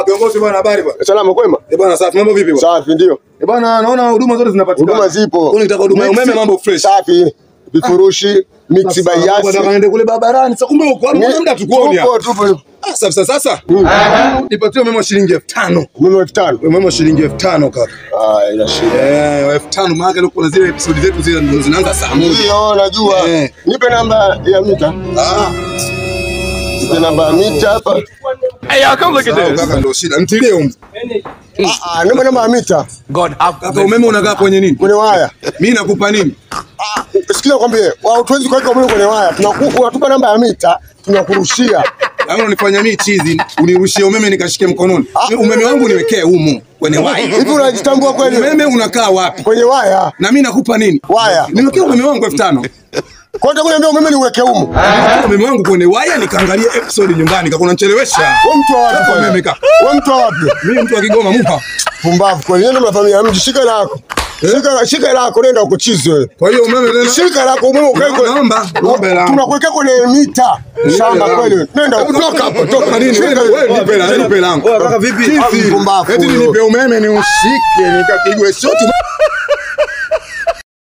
Kiongozi bwana, habari bwana. Salama kwema? Bwana safi, mambo vipi bwana? Safi ndio. Bwana naona huduma zote zinapatikana. Huduma zipo. Unataka huduma ya umeme, mambo fresh. Safi. Vifurushi, mix by Yasi. Bwana kaende kule barabarani. Sasa kumbe uko hapo muda tukuone. Tupo. Sasa. Nipatie umeme wa shilingi 5000. Umeme 5000. Umeme wa shilingi 5000 kaka. Ina shida. 5000 maana leo kuna zile episode zetu zile zinaanza saa 1. Ndio najua. Nipe namba ya mita. Nipe namba ya mita hapa. Hey, y'all, come look at this. Kaka ndio shida. Ntilie huko. Nipe namba ya mita. God, Kaka umeme unakaa kwenye nini? Kwenye waya. Mimi nakupa nini? Sikia kwambie, tuwezi kuweka umeme kwenye waya. Tunatupa namba ya mita, tunakurushia. Hapo unanifanya mimi chizi, unirushie umeme nikashike mkononi. Umeme wangu niwekee humo kwenye waya. Hivi unajitambua kweli? Umeme unakaa wapi? Kwenye waya. Na mimi nakupa nini? Waya. Niwekee umeme wangu 5000. Kwa nini uniambia umeme niweke humo? Umeme wangu kwenye waya nikaangalia episode nyumbani kaka unanichelewesha. Wewe mtu wa wapi? Umeme kaka. Wewe mtu wa wapi? Mimi mtu wa Kigoma Muha. Pumbavu kwa nini unafanyia mji shika lako? Shika lako nenda ukuchizwe. Kwa hiyo umeme tena. Shika lako umeme ukae kwa. Naomba la. Tunakuwekea kwenye mita. Shamba kweli. Nenda kutoka hapo, toka nini? Wewe nipe langu. Kaka vipi? Eti nipe umeme ni ushike nikapigwe shoti.